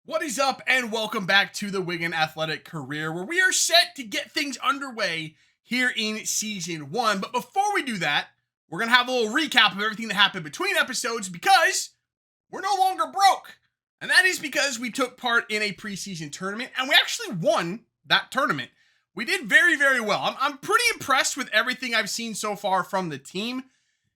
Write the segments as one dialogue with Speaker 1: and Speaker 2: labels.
Speaker 1: What is up, and welcome back to the Wigan Athletic career, where we are set to get things underway here in season one. But before we do that, we're going to have a little recap of everything that happened between episodes because we're no longer broke. And that is because we took part in a preseason tournament, and we actually won that tournament. We did very, very well. I'm pretty impressed with everything I've seen so far from the team,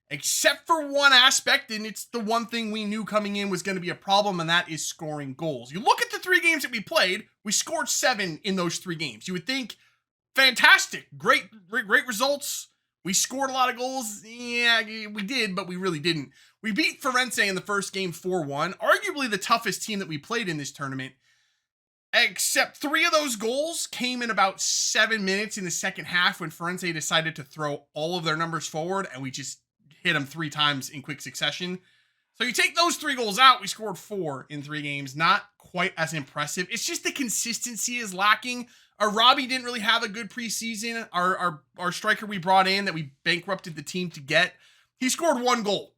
Speaker 1: except for one aspect, and it's the one thing we knew coming in was going to be a problem, and that is scoring goals. You look at the 3 games that we played, we scored 7 in those 3 games. You would think, fantastic, great results. We scored a lot of goals. Yeah, we did, but we really didn't. We beat Firenze in the first game 4-1, arguably the toughest team that we played in this tournament, except 3 of those goals came in about 7 minutes in the second half when Firenze decided to throw all of their numbers forward, and we just hit them 3 times in quick succession. So you take those 3 goals out, we scored 4 in 3 games. Not quite as impressive. It's just the consistency is lacking. Robbie didn't really have a good preseason. Our striker we brought in that we bankrupted the team to get, he scored 1 goal.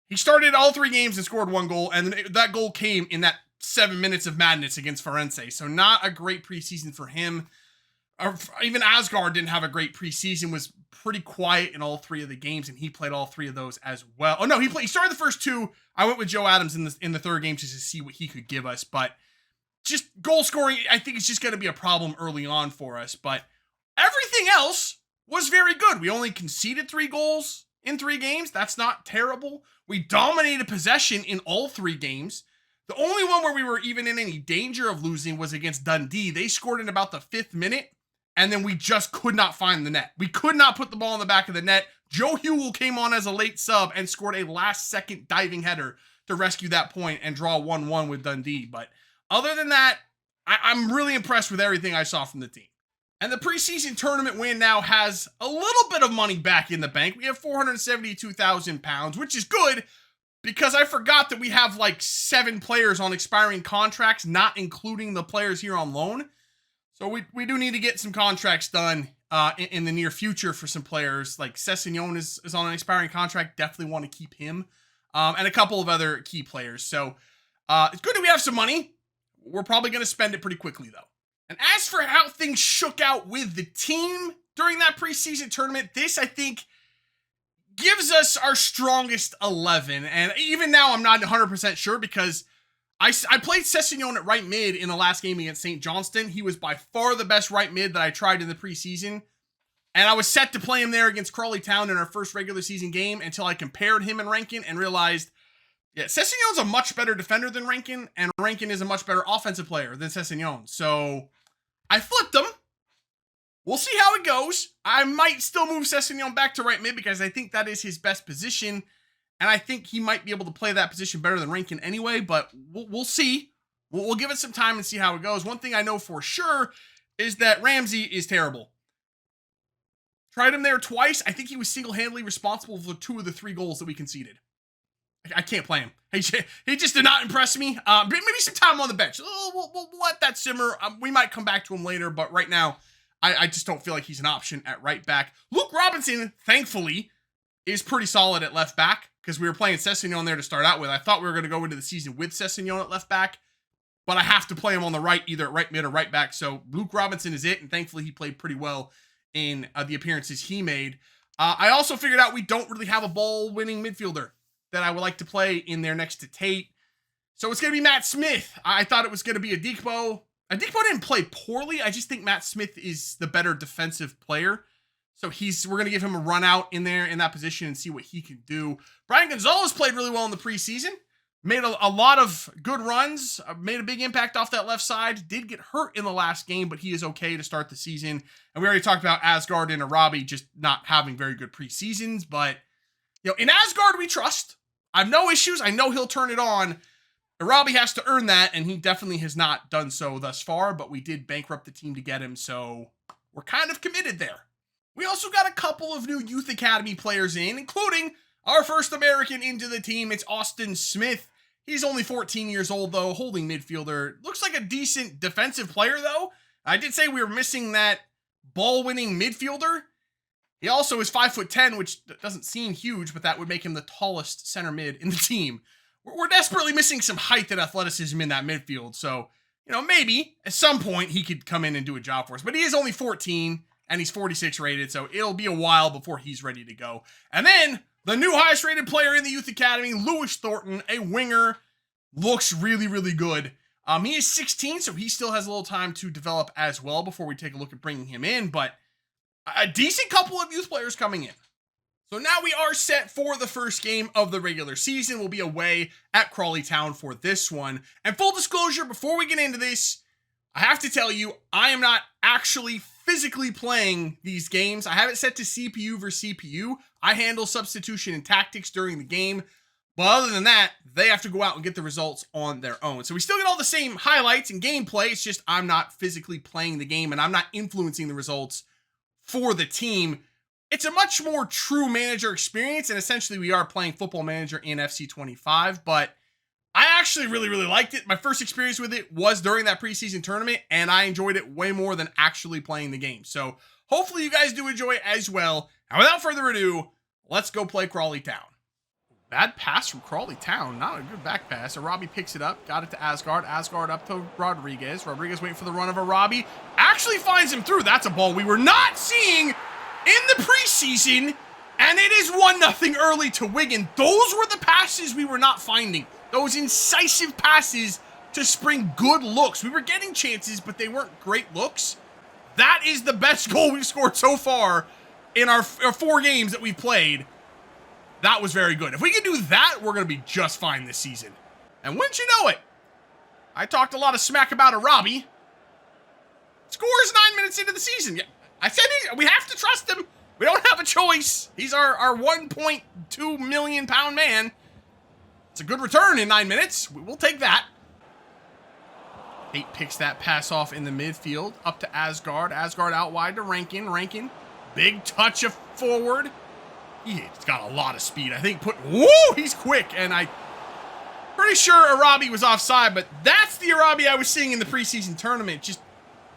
Speaker 1: He started all 3 games and scored 1 goal, and that goal came in that 7 minutes of madness against Firenze. So not a great preseason for him. Even Asgard didn't have a great preseason, was pretty quiet in all 3 of the games, and he played all 3 of those as well. Oh no, he started the first 2. I went with Joe Adams in the third game just to see what he could give us, but just goal scoring, I think it's just going to be a problem early on for us, but everything else was very good. We only conceded 3 goals in 3 games. That's not terrible. We dominated possession in all 3 games. The only one where we were even in any danger of losing was against Dundee. They scored in about the 5th minute, and then we just could not find the net. We could not put the ball in the back of the net. Joe Hewell came on as a late sub and scored a last-second diving header to rescue that point and draw 1-1 with Dundee. But other than that, I'm really impressed with everything I saw from the team. And the preseason tournament win now has a little bit of money back in the bank. We have £472,000, which is good because I forgot that we have like 7 players on expiring contracts, not including the players here on loan. So we do need to get some contracts done in the near future for some players. Like Sessegnon is on an expiring contract. Definitely want to keep him. And a couple of other key players. So it's good that we have some money. We're probably going to spend it pretty quickly, though. And as for how things shook out with the team during that preseason tournament, this, I think, gives us our strongest 11. And even now, I'm not 100% sure because I played Sessegnon at right mid in the last game against St. Johnston. He was by far the best right mid that I tried in the preseason. And I was set to play him there against Crawley Town in our first regular season game until I compared him and Rankin and realized, yeah, Sessegnon's a much better defender than Rankin, and Rankin is a much better offensive player than Sessegnon. So I flipped him. We'll see how it goes. I might still move Sessegnon back to right mid because I think that is his best position. And I think he might be able to play that position better than Rankin anyway, but we'll see. We'll give it some time and see how it goes. One thing I know for sure is that Ramsey is terrible. Tried him there twice. I think he was single-handedly responsible for 2 of the 3 goals that we conceded. I can't play him. He just did not impress me. Maybe some time on the bench. We'll let that simmer. We might come back to him later, but right now, I just don't feel like he's an option at right back. Luke Robinson, thankfully, is pretty solid at left back because we were playing Sessegnon there to start out with. I thought we were going to go into the season with Sessegnon at left back, but I have to play him on the right, either at right mid or right back. So Luke Robinson is it, and thankfully he played pretty well in the appearances he made. I also figured out we don't really have a ball-winning midfielder that I would like to play in there next to Tate. So it's going to be Matt Smith. I thought it was going to be Adikbo. Adikbo didn't play poorly. I just think Matt Smith is the better defensive player. So we're going to give him a run out in there in that position and see what he can do. Brian Gonzalez played really well in the preseason. Made a lot of good runs. Made a big impact off that left side. Did get hurt in the last game, but he is okay to start the season. And we already talked about Asgard and Arabi just not having very good preseasons. But in Asgard, we trust. I have no issues. I know he'll turn it on. Arabi has to earn that, and he definitely has not done so thus far, but we did bankrupt the team to get him, so we're kind of committed there. We also got a couple of new Youth Academy players in, including our first American into the team. It's Austin Smith. He's only 14 years old, though, holding midfielder. Looks like a decent defensive player, though. I did say we were missing that ball-winning midfielder. He also is 5'10", which doesn't seem huge, but that would make him the tallest center mid in the team, we're desperately missing some height and athleticism in that midfield. So, maybe at some point he could come in and do a job for us. But he is only 14 and he's 46 rated, so it'll be a while before he's ready to go. And then the new highest rated player in the youth academy, Lewis Thornton, a winger, looks really, really good. He is 16, so he still has a little time to develop as well before we take a look at bringing him in, but a decent couple of youth players coming in. So now we are set for the first game of the regular season. We'll be away at Crawley Town for this one. And full disclosure, before we get into this, I have to tell you, I am not actually physically playing these games. I have it set to CPU versus CPU. I handle substitution and tactics during the game. But other than that, they have to go out and get the results on their own. So we still get all the same highlights and gameplay. It's just I'm not physically playing the game and I'm not influencing the results for the team. It's a much more true manager experience, and essentially we are playing Football Manager in FC25, but I actually really, really liked it. My first experience with it was during that preseason tournament, and I enjoyed it way more than actually playing the game. So hopefully you guys do enjoy it as well. And without further ado, let's go play Crawley Town. Bad pass from Crawley Town. Not a good back pass. Arabi picks it up. Got it to Asgard. Asgard up to Rodriguez. Rodriguez waiting for the run of Arabi. Actually finds him through. That's a ball we were not seeing in the preseason. And it is 1-0 early to Wigan. Those were the passes we were not finding. Those incisive passes to spring good looks. We were getting chances, but they weren't great looks. That is the best goal we've scored so far in our 4 games that we've played. That was very good. If we can do that, we're going to be just fine this season. And wouldn't you know it, I talked a lot of smack about Arabi. Scores 9 minutes into the season. I said we have to trust him. We don't have a choice. He's our 1.2 million pound man. It's a good return in 9 minutes. We'll take that. Tate picks that pass off in the midfield. Up to Asgard. Asgard out wide to Rankin. Rankin. Big touch of forward. He's got a lot of speed. I think he's quick. And I'm pretty sure Arabi was offside, but that's the Arabi I was seeing in the preseason tournament. Just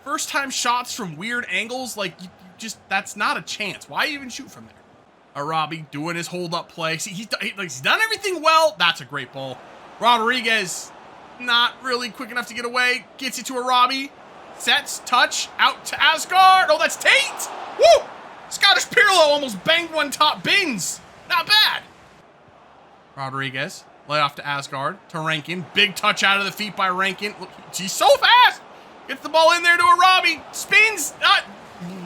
Speaker 1: first time shots from weird angles. Like, that's not a chance. Why even shoot from there? Arabi doing his hold up play. See, he's done everything well. That's a great ball. Rodriguez, not really quick enough to get away. Gets it to Arabi. Sets, touch, out to Asgard. Oh, that's Tate. Woo! Scottish Pirlo almost banged one top bins. Not bad. Rodriguez, lay off to Asgard, to Rankin. Big touch out of the feet by Rankin. Look, he's so fast. Gets the ball in there to Arabi. Spins.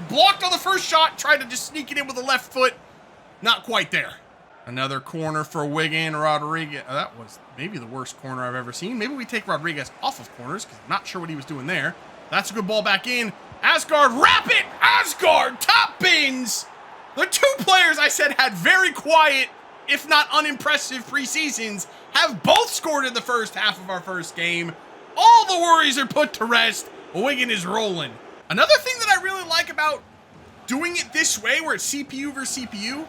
Speaker 1: Blocked on the first shot. Tried to just sneak it in with the left foot. Not quite there. Another corner for Wigan. Rodriguez. That was maybe the worst corner I've ever seen. Maybe we take Rodriguez off of corners because I'm not sure what he was doing there. That's a good ball back in. Asgard, wrap it! Asgard, top bins! The 2 players I said had very quiet, if not unimpressive preseasons, have both scored in the first half of our first game. All the worries are put to rest. Wigan is rolling. Another thing that I really like about doing it this way, where it's CPU versus CPU,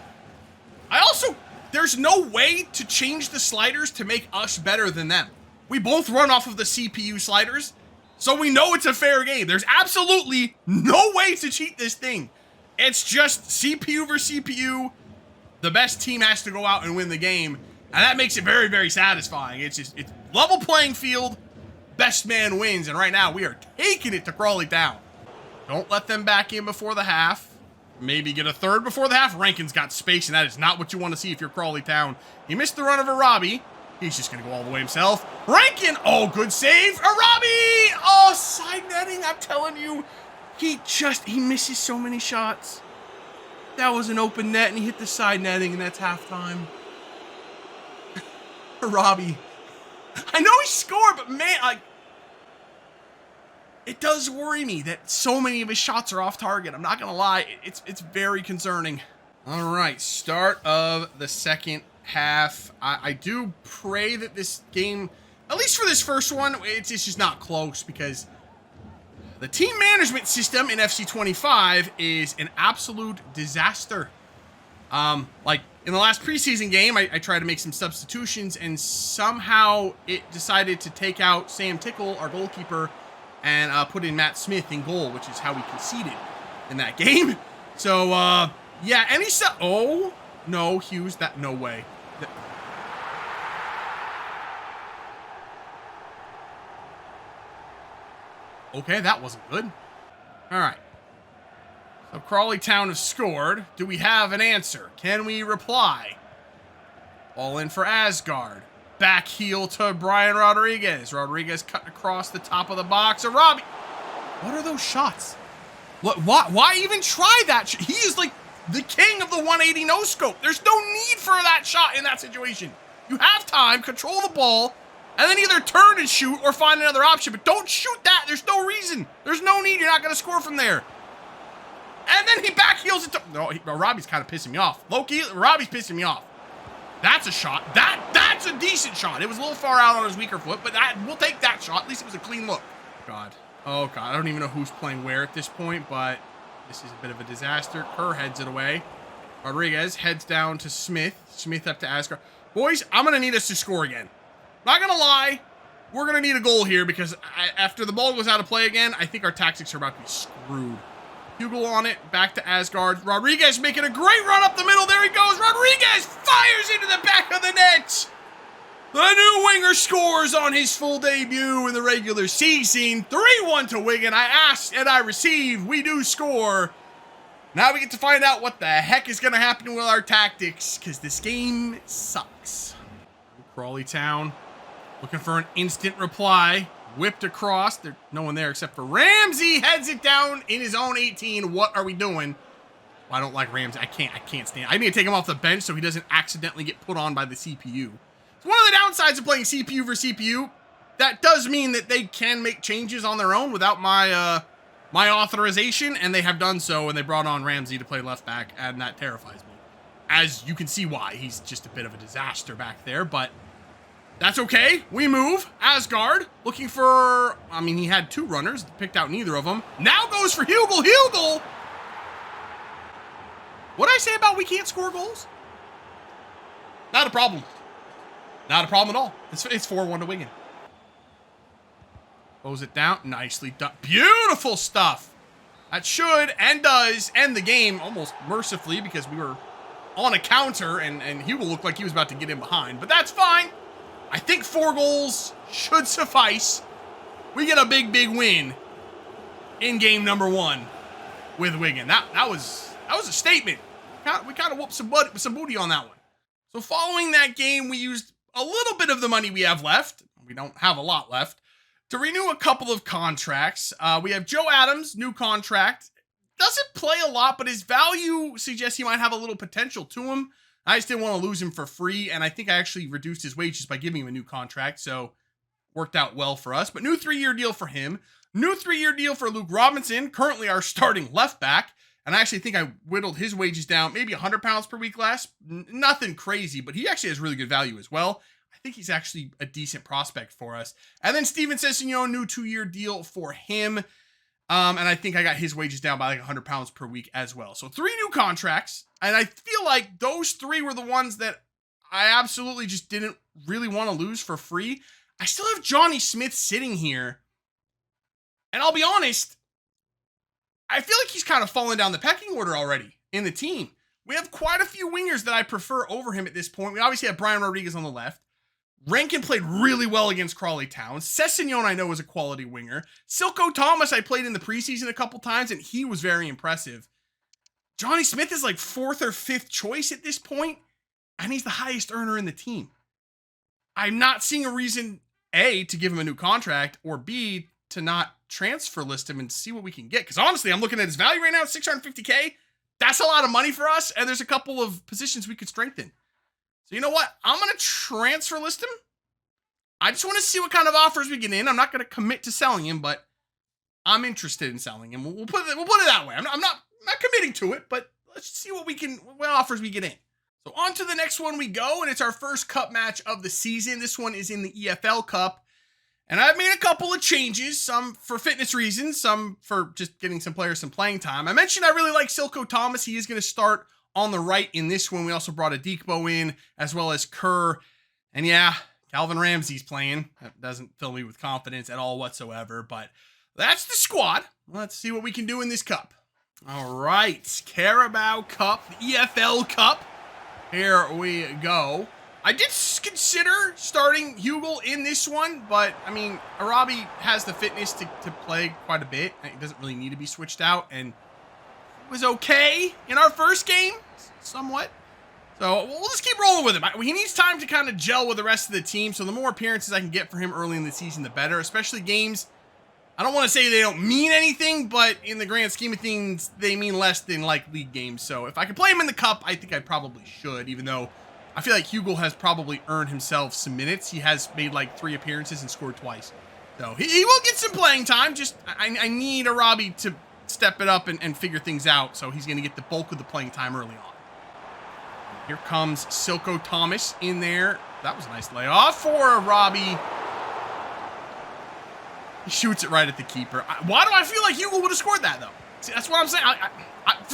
Speaker 1: there's no way to change the sliders to make us better than them. We both run off of the CPU sliders, so we know it's a fair game. There's absolutely no way to cheat this thing. It's just CPU versus CPU. The best team has to go out and win the game, and that makes it very, very satisfying. It's level playing field, best man wins, and right now we are taking it to Crawley Town. Don't let them back in before the half. Maybe get a third before the half. Rankin's got space, and that is not what you want to see if you're Crawley Town. He missed the run of Arabi. He's just going to go all the way himself. Rankin! Oh, good save. Arabi! Oh, side netting. I'm telling you, he misses so many shots. That was an open net, and he hit the side netting, and that's halftime. Arabi. I know he scored, but man, it does worry me that so many of his shots are off target. I'm not going to lie. It's very concerning. All right, start of the second half. I do pray that this game, at least for this first one, it's just not close, because the team management system in FC25 is an absolute disaster. Like in the last preseason game, I tried to make some substitutions, and somehow it decided to take out Sam Tickle, our goalkeeper, and put in Matt Smith in goal, which is how we conceded in that game. So, yeah, oh, no, Hughes, no way. Okay, that wasn't good. All right. So Crawley Town has scored. Do we have an answer? Can we reply? All in for Asgard. Back heel to Brian Rodriguez. Rodriguez cut across the top of the box. And Robbie. What are those shots? What? Why even try that? He is like the king of the 180 no scope. There's no need for that shot in that situation. You have time, control the ball, and then either turn and shoot or find another option. But don't shoot that. There's no reason. There's no need. You're not going to score from there. And then he back heels it to... No, Robbie's kind of pissing me off. Robbie's pissing me off. That's a shot. That's a decent shot. It was a little far out on his weaker foot, but we'll take that shot. At least it was a clean look. God. Oh, God. I don't even know who's playing where at this point, but this is a bit of a disaster. Kerr heads it away. Rodriguez heads down to Smith. Smith up to Asgard. Boys, I'm going to need us to score again. Not going to lie. We're going to need a goal here because after the ball goes out of play again, I think our tactics are about to be screwed. Hugel on it, back to Asgard. Rodriguez making a great run up the middle. There he goes. Rodriguez fires into the back of the net. The new winger scores on his full debut in the regular season. 3-1 to Wigan. I asked and I received. We do score. Now we get to find out what the heck is going to happen with our tactics because this game sucks. Crawley Town looking for an instant reply. Whipped across. There's no one there except for Ramsey. Heads it down in his own 18. What are we doing? Well, I don't like Ramsey. I can't stand. I need to take him off the bench so he doesn't accidentally get put on by the CPU. It's one of the downsides of playing CPU versus CPU. That does mean that they can make changes on their own without my my authorization, and they have done so, and they brought on Ramsey to play left back, and that terrifies me. As you can see why. He's just a bit of a disaster back there, but that's okay. We move. Asgard looking for... I mean, he had two runners. Picked out neither of them. Now goes for Hugel. Hugel! What did I say about we can't score goals? Not a problem. Not a problem at all. It's 4-1 to Wigan. Close it down. Nicely done. Beautiful stuff. That should and does end the game almost mercifully because we were on a counter and Hugel looked like he was about to get in behind. But that's fine. I think 4 goals should suffice. We get a big win in game number 1 with Wigan. That was a statement. We kind of whooped some booty on that one. So following that game, we used a little bit of the money we have left. We don't have a lot left to renew a couple of contracts. We have Joe Adams, new contract. Doesn't play a lot, but his value suggests he might have a little potential to him. I just didn't want to lose him for free, and I think I actually reduced his wages by giving him a new contract, so worked out well for us. But new 3-year deal for him. New 3-year deal for Luke Robinson, currently our starting left back. And I actually think I whittled his wages down maybe £100 per week less. Nothing crazy, but he actually has really good value as well. I think he's actually a decent prospect for us. And then Steven Sessegnon, new 2-year deal for him. And I think I got his wages down by like £100 per week as well. So 3 new contracts. And I feel like those 3 were the ones that I absolutely just didn't really want to lose for free. I still have Johnny Smith sitting here. And I'll be honest, I feel like he's kind of fallen down the pecking order already in the team. We have quite a few wingers that I prefer over him at this point. We obviously have Brian Rodriguez on the left. Rankin played really well against Crawley Town. Sessegnon, I know, is a quality winger. Silko Thomas, I played in the preseason a couple times, and he was very impressive. Johnny Smith is like 4th or 5th choice at this point, and he's the highest earner in the team. I'm not seeing a reason, A, to give him a new contract, or B, to not transfer list him and see what we can get. Because honestly, I'm looking at his value right now, $650K. That's a lot of money for us, and there's a couple of positions we could strengthen. So you know what? I'm going to transfer list him. I just want to see what kind of offers we get in. I'm not going to commit to selling him, but I'm interested in selling him. We'll put it that way. I'm not committing to it, but let's see what offers we get in. So on to the next one we go, and it's our first cup match of the season. This one is in the EFL Cup, and I've made a couple of changes, some for fitness reasons, some for just getting some players some playing time. I mentioned I really like Silko Thomas. He is going to start on the right in this one. We also brought Adikbo in, as well as Kerr. And yeah, Calvin Ramsey's playing. That doesn't fill me with confidence at all whatsoever, but that's the squad. Let's see what we can do in this cup. All right, Carabao Cup, the EFL Cup. Here we go. I did consider starting Hugel in this one, but I mean, Arabi has the fitness to play quite a bit. He doesn't really need to be switched out, and it was okay in our first game, somewhat. So we'll just keep rolling with him. He needs time to kind of gel with the rest of the team, so the more appearances I can get for him early in the season, the better, especially games. I don't want to say they don't mean anything, but in the grand scheme of things, they mean less than like league games. So if I can play him in the cup, I think I probably should, even though I feel like Hugel has probably earned himself some minutes. He has made like 3 appearances and scored twice. So he will get some playing time. Just I need Arabi to step it up and figure things out. So he's going to get the bulk of the playing time early on. Here comes Silko Thomas in there. That was a nice layoff for Arabi. He shoots it right at the keeper. Why do I feel like Hugel would have scored that, though? See, that's what I'm saying.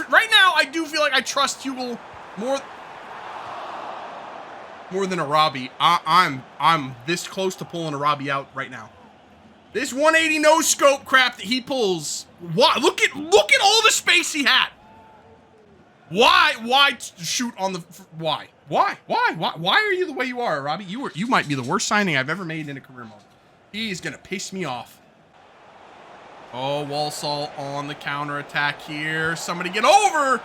Speaker 1: Right now, I do feel like I trust Hugel more than Arabi. I'm this close to pulling Arabi out right now. This 180 no scope crap that he pulls. Why? Look at all the space he had. Why shoot on the? Why are you the way you are, Arabi? You might be the worst signing I've ever made in a career mode. He's gonna piss me off. Oh, Walsall on the counterattack here. Somebody get over.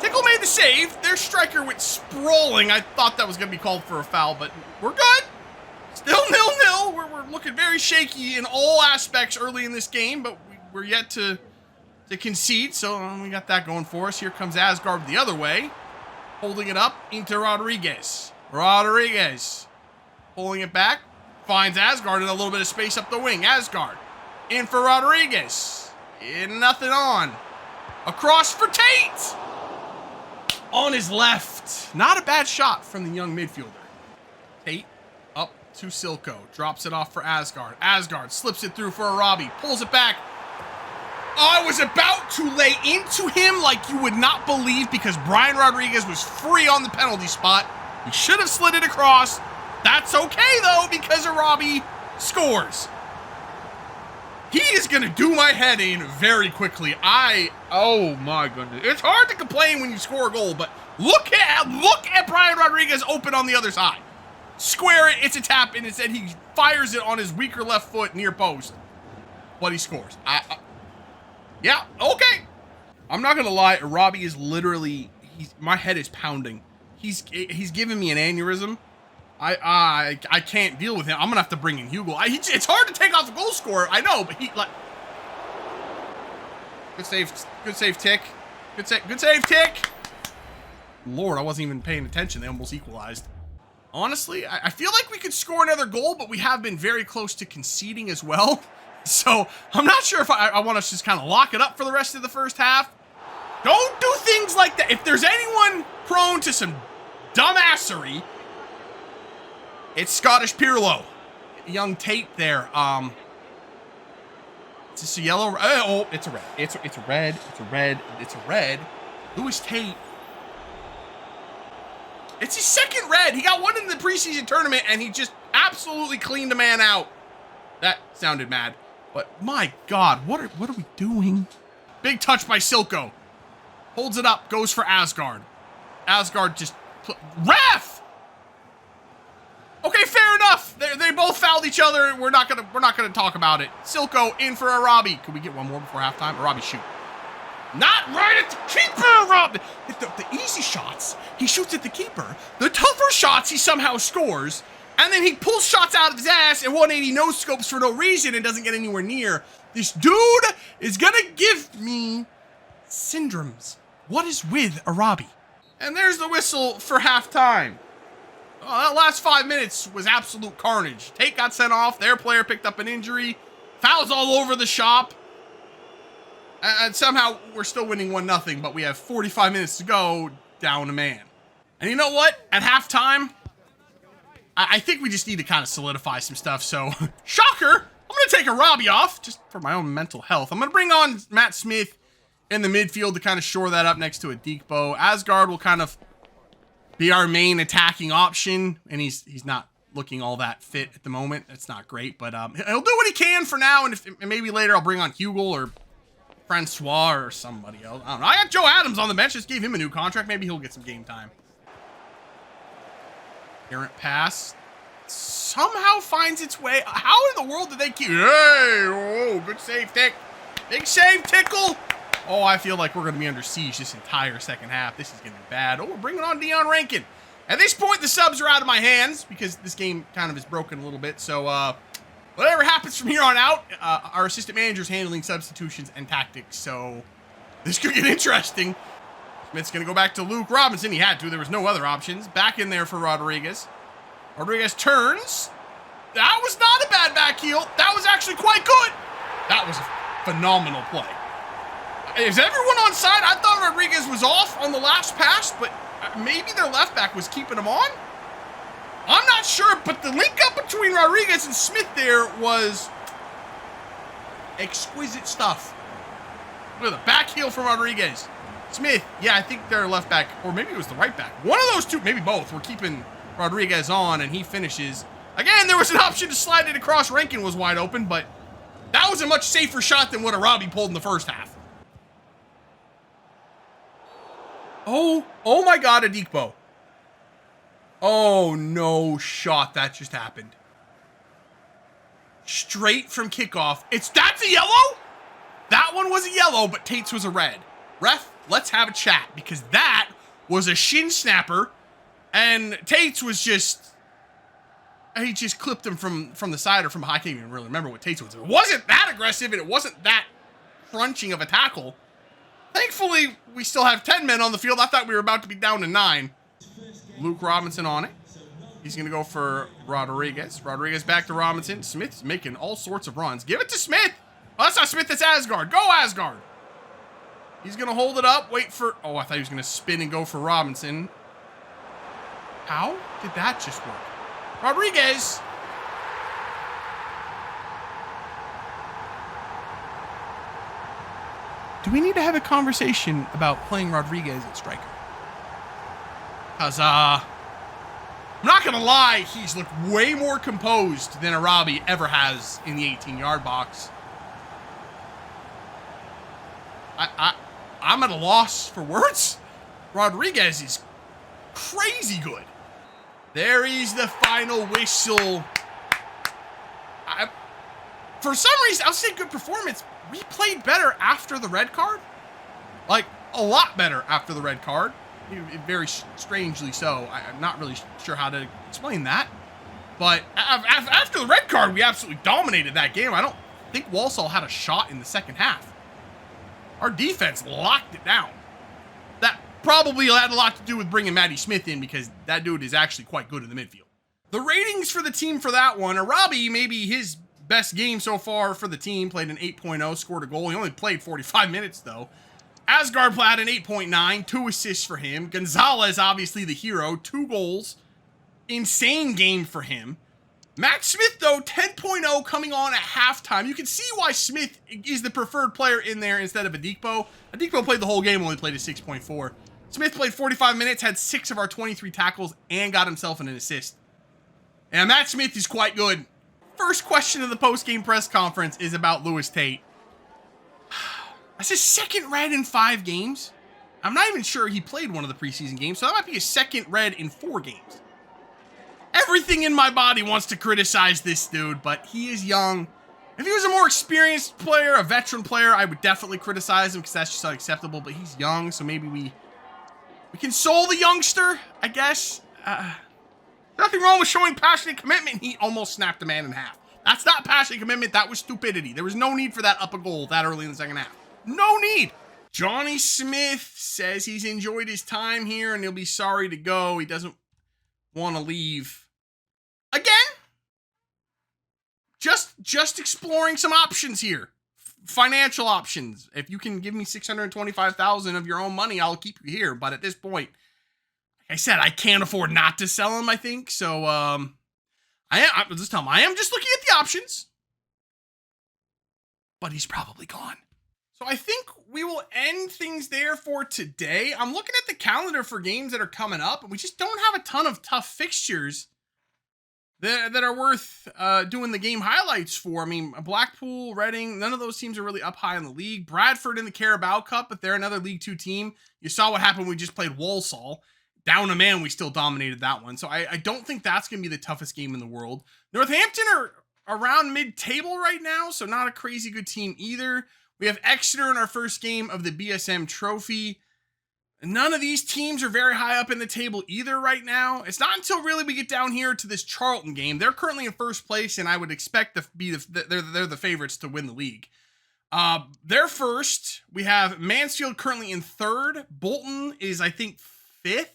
Speaker 1: Tickle made the save. Their striker went sprawling. I thought that was going to be called for a foul, but we're good. Still 0-0. We're looking very shaky in all aspects early in this game, but we're yet to concede, so we got that going for us. Here comes Asgard the other way, holding it up into Rodriguez. Rodriguez pulling it back, finds Asgard in a little bit of space up the wing. Asgard in for Rodriguez. Nothing on. Across for Tate. On his left. Not a bad shot from the young midfielder. Tate up to Silko. Drops it off for Asgard. Asgard slips it through for Arabi. Pulls it back. I was about to lay into him like you would not believe because Brian Rodriguez was free on the penalty spot. He should have slid it across. That's okay, though, because Arabi scores. He is going to do my head in very quickly. Oh my goodness. It's hard to complain when you score a goal, but look at Brian Rodriguez open on the other side. Square it, it's a tap, and instead he fires it on his weaker left foot near post. But he scores. Yeah, okay. I'm not going to lie, Arabi is literally, my head is pounding. He's giving me an aneurysm. I can't deal with him. I'm gonna have to bring in Hugel. It's hard to take off a goal scorer. I know, but good save, Tick. Good save, Tick. Lord, I wasn't even paying attention. They almost equalized. Honestly, I feel like we could score another goal, but we have been very close to conceding as well. So I'm not sure if I want to just kind of lock it up for the rest of the first half. Don't do things like that. If there's anyone prone to some dumbassery, it's Scottish Pirlo. Young Tate there. Is this a yellow? Oh, it's a red. It's a red. It's a red. It's a red. Lewis Tate. It's his second red. He got one in the preseason tournament, and he just absolutely cleaned a man out. That sounded mad. But my God, what are we doing? Big touch by Silko. Holds it up. Goes for Asgard. Asgard just... Ref! Okay, fair enough. They both fouled each other. We're not gonna talk about it. Silko in for Arabi. Can we get one more before halftime? Arabi shoot. Not right at the keeper, Arabi. The easy shots, he shoots at the keeper. The tougher shots, he somehow scores. And then he pulls shots out of his ass and 180 no scopes for no reason and doesn't get anywhere near. This dude is gonna give me syndromes. What is with Arabi? And there's the whistle for halftime. Oh, that last 5 minutes was absolute carnage. Tate got sent off. Their player picked up an injury. Fouls all over the shop. And somehow we're still winning 1-0, but we have 45 minutes to go, down a man. And you know what? At halftime, I think we just need to kind of solidify some stuff. So, shocker, I'm going to take Arabi off just for my own mental health. I'm going to bring on Matt Smith in the midfield to kind of shore that up next to a Deekbo. Asgard will kind of be our main attacking option, and he's not looking all that fit at the moment. It's not great, but he'll do what he can for now, and maybe later I'll bring on Hugel or Francois or somebody else. I don't know. I got Joe Adams on the bench. Just gave him a new contract. Maybe he'll get some game time. Errant pass. Somehow finds its way. How in the world did they keep? Hey, oh, good save, Tick. Big save, Tickle. Oh, I feel like we're going to be under siege this entire second half. This is going to be bad. Oh, we're bringing on Dion Rankin. At this point, the subs are out of my hands because this game kind of is broken a little bit. So, whatever happens from here on out, our assistant manager's handling substitutions and tactics. So, this could get interesting. Smith's going to go back to Luke Robinson. He had to. There was no other options. Back in there for Rodriguez. Rodriguez turns. That was not a bad back heel. That was actually quite good. That was a phenomenal play. Is everyone on side? I thought Rodriguez was off on the last pass, but maybe their left back was keeping him on? I'm not sure, but the link up between Rodriguez and Smith there was exquisite stuff. Look at the back heel from Rodriguez. Smith, yeah, I think their left back, or maybe it was the right back. One of those two, maybe both, were keeping Rodriguez on, and he finishes. Again, there was an option to slide it across. Rankin was wide open, but that was a much safer shot than what a Robbie pulled in the first half. Oh my God, Adikbo. Oh, no shot. That just happened. Straight from kickoff. That's a yellow? That one was a yellow, but Tate's was a red. Ref, let's have a chat, because that was a shin snapper, and Tate's was just, he just clipped him from the side or from behind. I can't even really remember what Tate's was. It wasn't that aggressive, and it wasn't that crunching of a tackle. Thankfully, we still have 10 men on the field. I thought we were about to be down to 9. Luke Robinson on it. He's going to go for Rodriguez. Rodriguez back to Robinson. Smith's making all sorts of runs. Give it to Smith. Oh, that's not Smith, that's Asgard. Go, Asgard. He's going to hold it up. Wait for... Oh, I thought he was going to spin and go for Robinson. How did that just work? Rodriguez. Do we need to have a conversation about playing Rodriguez at striker? Because, I'm not going to lie, he's looked way more composed than Arabi ever has in the 18-yard box. I'm at a loss for words. Rodriguez is crazy good. There is the final whistle. For some reason, I'll say good performance. We played better after the red card. Like, a lot better after the red card. Very strangely so. I'm not really sure how to explain that. But after the red card, we absolutely dominated that game. I don't think Walsall had a shot in the second half. Our defense locked it down. That probably had a lot to do with bringing Matty Smith in, because that dude is actually quite good in the midfield. The ratings for the team for that one, Arabi, maybe his best game so far for the team, played an 8.0, scored a goal. He only played 45 minutes, though. Asgard had an 8.9, 2 assists for him. Gonzalez, obviously the hero, 2 goals. Insane game for him. Matt Smith, though, 10.0 coming on at halftime. You can see why Smith is the preferred player in there instead of Adikbo. Adikbo played the whole game, only played a 6.4. Smith played 45 minutes, had 6 of our 23 tackles, and got himself an assist. And Matt Smith is quite good. First question of the post-game press conference is about Lewis Tate. That's his second red in 5 games. I'm not even sure he played one of the preseason games, so that might be his second red in 4 games. Everything in my body wants to criticize this dude, but he is young. If he was a more experienced player, a veteran player, I would definitely criticize him, because that's just unacceptable, but he's young, so maybe we console the youngster, I guess. Nothing wrong with showing passion and commitment. He almost snapped a man in half. That's not passion and commitment. That was stupidity. There was no need for that up a goal that early in the second half. No need. Johnny Smith says he's enjoyed his time here and he'll be sorry to go. He doesn't want to leave. Again, just exploring some options here. Financial options. If you can give me $625,000 of your own money, I'll keep you here. But at this point, like I said, I can't afford not to sell him, I think. So, I'll just tell him, I am just looking at the options. But he's probably gone. So I think we will end things there for today. I'm looking at the calendar for games that are coming up, and we just don't have a ton of tough fixtures that are worth doing the game highlights for. I mean, Blackpool, Reading, none of those teams are really up high in the league. Bradford in the Carabao Cup, but they're another League 2 team. You saw what happened when we just played Walsall. down a man, we still dominated that one. So I don't think that's going to be the toughest game in the world. Northampton are around mid-table right now, so not a crazy good team either. We have Exeter in our first game of the BSM Trophy. None of these teams are very high up in the table either right now. It's not until really we get down here to this Charlton game. They're currently in first place, and I would expect they're the favorites to win the league. They're first. We have Mansfield currently in third. Bolton is, I think, fifth.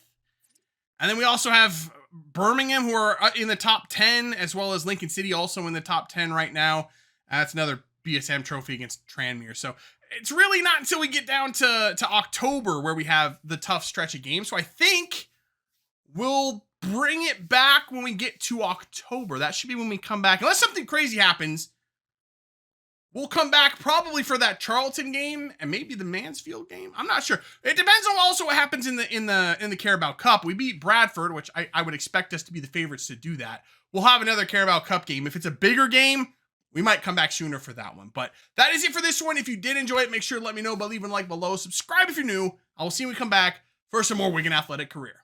Speaker 1: And then we also have Birmingham, who are in the top 10, as well as Lincoln City, also in the top 10 right now. That's another BSM Trophy against Tranmere. So it's really not until we get down to October where we have the tough stretch of games. So I think we'll bring it back when we get to October. That should be when we come back. Unless something crazy happens, we'll come back probably for that Charlton game and maybe the Mansfield game. I'm not sure. It depends on also what happens in the Carabao Cup. We beat Bradford, which I would expect us to be the favorites to do that. We'll have another Carabao Cup game. If it's a bigger game, we might come back sooner for that one. But that is it for this one. If you did enjoy it, make sure to let me know by leaving a like below. Subscribe if you're new. I will see you when we come back for some more Wigan Athletic Career.